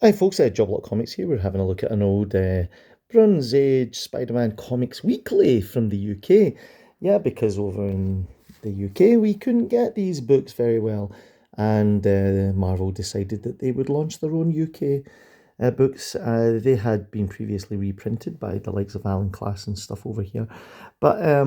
Hi folks, Joblot Comics here. We're having a look at an old Bronze Age Spider-Man Comics Weekly from the UK. Yeah, because over in the UK we couldn't get these books very well, and Marvel decided that they would launch their own UK books. They had been previously reprinted by the likes of Alan Class and stuff over here, but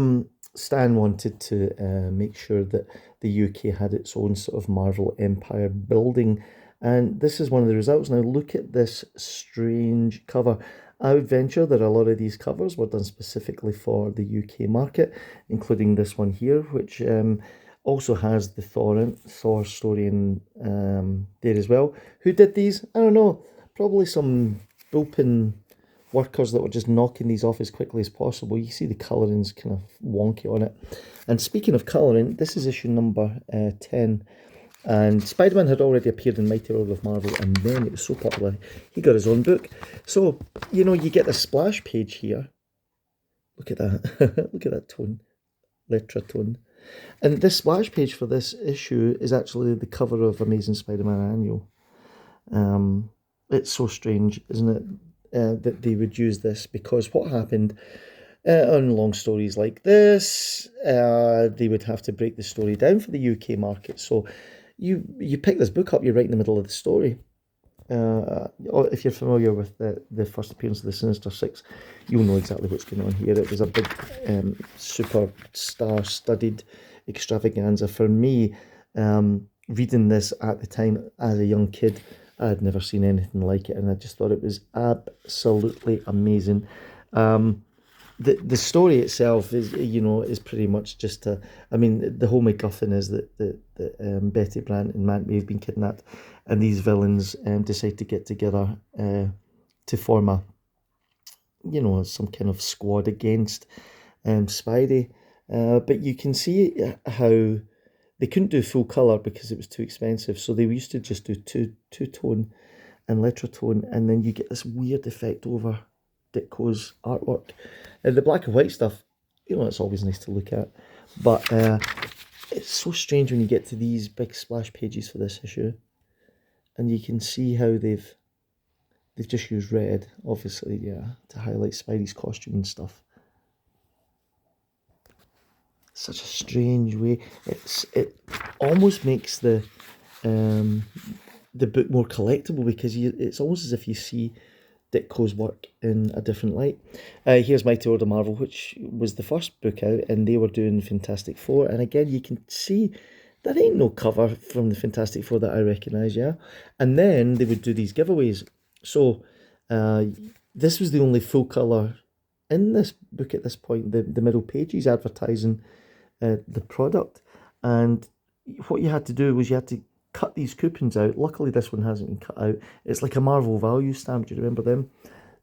Stan wanted to make sure that the UK had its own sort of Marvel empire building, and this is one of the results. Now look at this strange cover. I would venture that a lot of these covers were done specifically for the UK market, including this one here, which also has the Thor story in there as well. Who did these? I don't know. Probably some bullpen workers that were just knocking these off as quickly as possible. You see the colouring's kind of wonky on it. And speaking of colouring, this is issue number 10. And Spider-Man had already appeared in Mighty World of Marvel, and then it was so popular, he got his own book. So, you get the splash page here. Look at that. Look at that tone. Letra tone. And this splash page for this issue is actually the cover of Amazing Spider-Man Annual. It's so strange, isn't it, that they would use this, because what happened on long stories like this, they would have to break the story down for the UK market. So you pick this book up, you're right in the middle of the story. If you're familiar with the first appearance of the Sinister Six, you'll know exactly what's going on here. It was a big super star-studded extravaganza. For me, reading this at the time as a young kid, I had never seen anything like it, and I just thought it was absolutely amazing. The story itself is pretty much just the whole MacGuffin is that Betty Brant and Aunt May have been kidnapped, and these villains decide to get together to form some kind of squad against Spidey. But you can see how they couldn't do full colour because it was too expensive, so they used to just do two-tone and Letratone, and then you get this weird effect over Ditko's artwork. The black and white stuff, it's always nice to look at, but it's so strange when you get to these big splash pages for this issue, and you can see how they've just used red, obviously, to highlight Spidey's costume and stuff. Such a strange way. It almost makes the book more collectible, because it's almost as if you see Ditko's work in a different light. Here's Mighty World of Marvel, which was the first book out, and they were doing Fantastic Four. And again, you can see there ain't no cover from the Fantastic Four that I recognise, yeah? And then they would do these giveaways. So this was the only full colour in this book at this point. The middle pages advertising the product. And what you had to do was you had to cut these coupons out. Luckily, this one hasn't been cut out. It's like a Marvel value stamp. Do you remember them?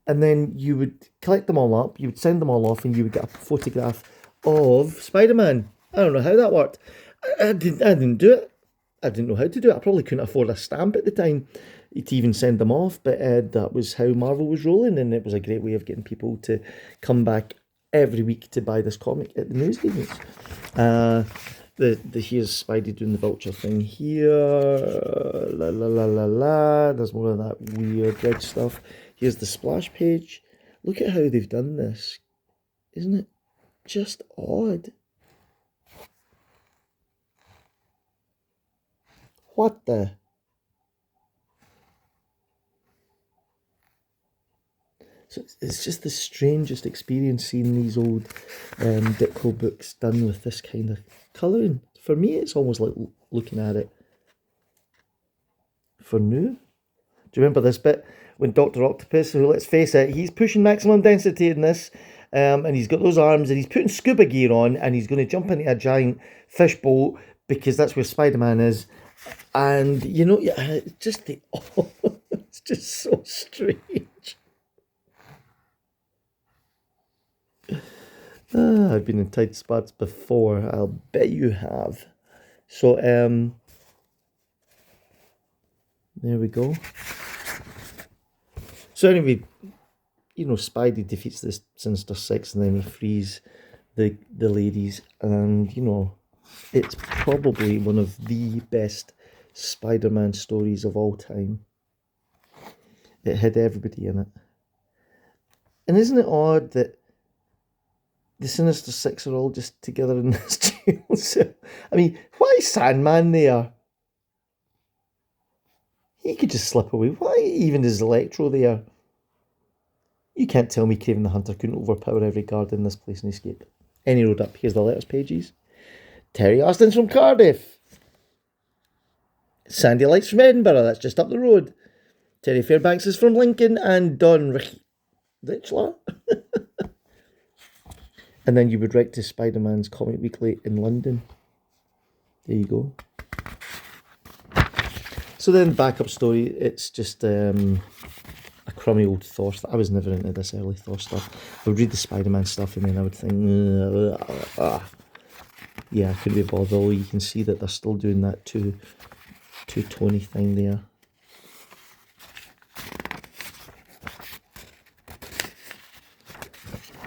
And then you would collect them all up, you would send them all off, and you would get a photograph of Spider-Man. I don't know how that worked. I didn't do it. I didn't know how to do it. I probably couldn't afford a stamp at the time to even send them off, but that was how Marvel was rolling, and it was a great way of getting people to come back every week to buy this comic at the newsagents. Here's Spidey doing the vulture thing here. La la la la la. There's more of that weird red stuff. Here's the splash page. Look at how they've done this. Isn't it just odd? What the? So it's just the strangest experience seeing these old Ditko books done with this kind of colouring. For me, it's almost like looking at it for new. Do you remember this bit when Dr. Octopus, who, let's face it, he's pushing maximum density in this, and he's got those arms, and he's putting scuba gear on, and he's going to jump into a giant fish boat because that's where Spider-Man is. And, it's just it's just so strange. I've been in tight spots before, I'll bet you have. So, there we go. So anyway, Spidey defeats the Sinister Six, and then he frees the ladies, and, it's probably one of the best Spider-Man stories of all time. It had everybody in it. And isn't it odd that the Sinister Six are all just together in this jail cell? I mean, why is Sandman there? He could just slip away. Why even is Electro there? You can't tell me Craven the Hunter couldn't overpower every guard in this place and escape. Any road up. Here's the letters pages. Terry Austin's from Cardiff. Sandy Light's from Edinburgh. That's just up the road. Terry Fairbanks is from Lincoln, and Don Richler. And then you would write to Spider-Man's Comic Weekly in London. There you go. So then, backup story, it's just a crummy old Thor stuff. I was never into this early Thor stuff. I would read the Spider-Man stuff and then I would think, yeah, I couldn't be bothered. Although you can see that they're still doing that two-tony thing there.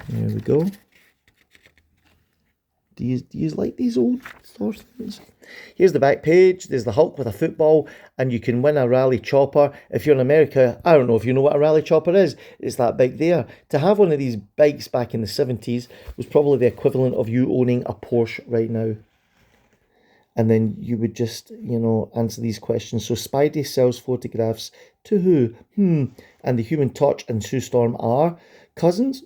There we go. Do you like these old Thor things? Here's the back page. There's the Hulk with a football, and you can win a rally chopper. If you're in America, I don't know if you know what a rally chopper is. It's that big there. To have one of these bikes back in the 70s was probably the equivalent of you owning a Porsche right now. And then you would just, answer these questions. So Spidey sells photographs to who? And the Human Torch and Sue Storm are cousins?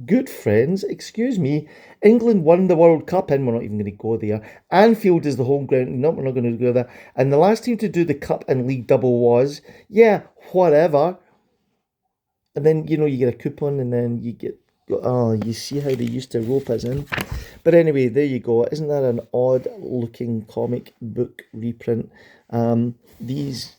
Good friends, excuse me. England won the World Cup, and we're not even going to go there. Anfield is the home ground. No, we're not going to go there. And the last team to do the Cup and League double was, whatever. And then, you get a coupon, and then you get, you see how they used to rope us in. But anyway, there you go. Isn't that an odd-looking comic book reprint? These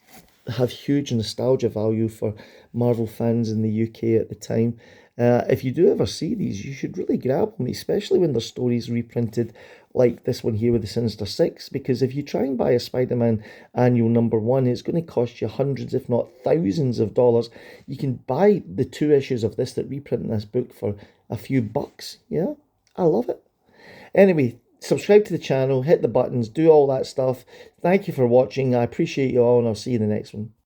have huge nostalgia value for Marvel fans in the UK at the time. If you do ever see these, you should really grab them, especially when there's stories reprinted like this one here with the Sinister Six, because if you try and buy a Spider-Man annual #1, it's going to cost you hundreds, if not thousands of dollars. You can buy the 2 issues of this that reprint this book for a few bucks. Yeah, I love it. Anyway, subscribe to the channel, hit the buttons, do all that stuff. Thank you for watching. I appreciate you all, and I'll see you in the next one.